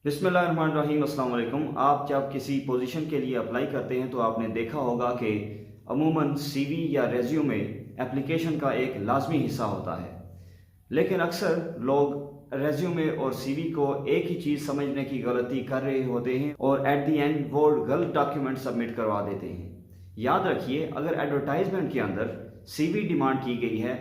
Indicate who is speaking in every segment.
Speaker 1: बिस्मिल्लाहिर्रहमानिर्रहीम, अस्सलाम वालेकुम। आप जब किसी पोजीशन के लिए अप्लाई करते हैं तो आपने देखा होगा कि अमूमन सीवी या रेज्यूमे एप्लीकेशन का एक लाजमी हिस्सा होता है। लेकिन अक्सर लोग रेज्यूमे और सीवी को एक ही चीज़ समझने की गलती कर रहे होते हैं और एट दी एंड वो गलत डॉक्यूमेंट सबमिट करवा देते हैं। याद रखिए, अगर एडवर्टाइजमेंट के अंदर सीवी डिमांड की गई है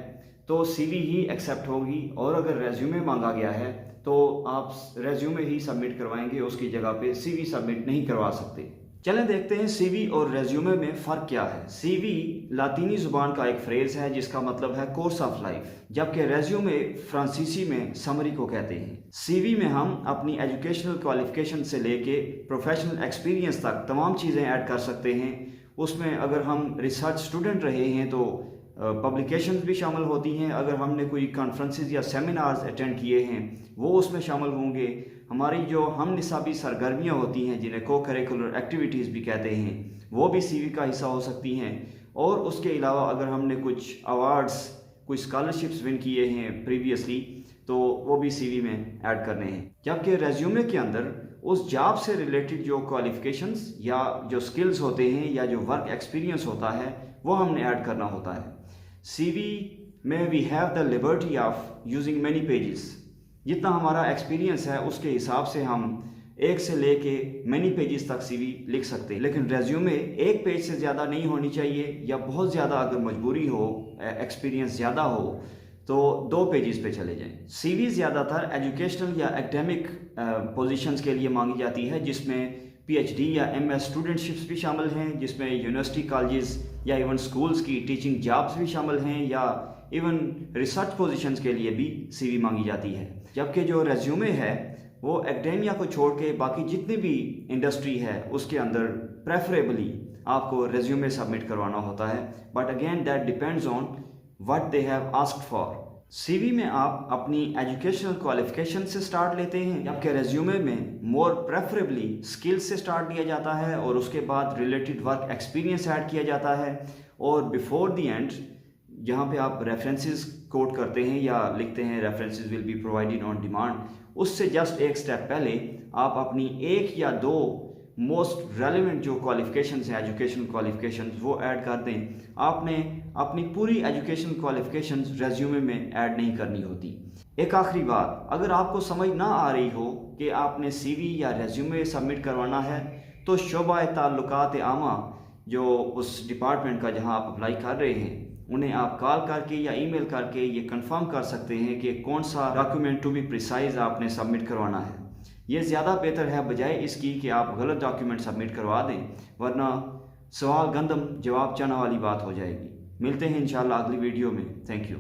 Speaker 1: तो सीवी ही एक्सेप्ट होगी, और अगर रेज्यूमे मांगा गया है तो आप रेज्यूमे ही सबमिट करवाएंगे, उसकी जगह पे सीवी सबमिट नहीं करवा सकते। चलें देखते हैं सीवी और रेज्यूमे में फ़र्क क्या है। सीवी लातीनी ज़ुबान का एक फ्रेज़ है जिसका मतलब है कोर्स ऑफ लाइफ, जबकि रेज्यूमे फ्रांसीसी में समरी को कहते हैं। सीवी में हम अपनी एजुकेशनल क्वालिफिकेशन से लेके प्रोफेशनल एक्सपीरियंस तक तमाम चीज़ें ऐड कर सकते हैं। उसमें अगर हम रिसर्च स्टूडेंट रहे हैं तो पब्लिकेशंस भी शामिल होती हैं। अगर हमने कोई कॉन्फ्रेंसेस या सेमिनार्स अटेंड किए हैं वो उसमें शामिल होंगे। हमारी जो हम निसाबी सरगर्मियाँ होती हैं जिन्हें को करिकुलर एक्टिविटीज़ भी कहते हैं, वो भी सीवी का हिस्सा हो सकती हैं। और उसके अलावा अगर हमने कुछ अवार्ड्स, कुछ स्कॉलरशिप्स विन किए हैं प्रीवियसली, तो वो भी सीवी में ऐड करने हैं। जबकि रेज्यूमे के अंदर उस जॉब से रिलेटेड जो क्वालिफिकेशंस या जो स्किल्स होते हैं या जो वर्क एक्सपीरियंस होता है वो हमने ऐड करना होता है। सीवी में we have the liberty of using many pages. जितना हमारा एक्सपीरियंस है उसके हिसाब से हम एक से लेके मैनी पेजेस तक सीवी लिख सकते हैं। लेकिन रेज्यूमे एक पेज से ज़्यादा नहीं होनी चाहिए, या बहुत ज़्यादा अगर मजबूरी हो, एक्सपीरियंस ज़्यादा हो तो 2 पेजेस पे चले जाएं। सीवी ज़्यादातर एजुकेशनल या एकेडमिक पोजीशंस के लिए मांगी जाती है, जिसमें पीएचडी या एमएस स्टूडेंटशिप्स भी शामिल हैं, जिसमें यूनिवर्सिटी, कॉलेजेस या इवन स्कूल्स की टीचिंग जॉब्स भी शामिल हैं, या इवन रिसर्च पोजीशंस के लिए भी सीवी मांगी जाती है। जबकि जो रेज्यूमे है वो एकेडेमिया को छोड़ के बाकी जितनी भी इंडस्ट्री है उसके अंदर प्रेफरेबली आपको रेज्यूमे सबमिट करवाना होता है। But again that depends on what they have asked for. CV में आप अपनी एजुकेशनल क्वालिफिकेशन से स्टार्ट लेते हैं, जबकि रेज्यूमे में मोर प्रेफरेबली स्किल्स से स्टार्ट दिया जाता है और उसके बाद रिलेटेड वर्क एक्सपीरियंस ऐड किया जाता है। और बिफोर द एंड जहाँ पे आप रेफरेंसेस कोट करते हैं या लिखते हैं references will be provided on demand, उससे जस्ट एक स्टेप पहले आप अपनी 1 या 2 मोस्ट रेलिवेंट जो क्वालिफिकेशंस हैं, एजुकेशनल क्वालिफिकेशंस, वो ऐड कर दें। आपने अपनी पूरी एजुकेशनल क्वालिफिकेशंस रेज्यूमे में ऐड नहीं करनी होती। एक आखिरी बात, अगर आपको समझ ना आ रही हो कि आपने सीवी या रेज्यूमे सबमिट करवाना है तो शोबा ताल्लुकात आमा, जो उस डिपार्टमेंट का जहां आप अप्लाई कर रहे हैं, उन्हें आप कॉल करके या ईमेल करके ये कंफर्म कर सकते हैं कि कौन सा डॉक्यूमेंट टू बी प्रिसाइज आपने सबमिट करवाना है। ये ज़्यादा बेहतर है बजाय इसकी कि आप गलत डॉक्यूमेंट सबमिट करवा दें, वरना सवाल गंदम जवाब चना वाली बात हो जाएगी। मिलते हैं इंशाल्लाह अगली वीडियो में। Thank you.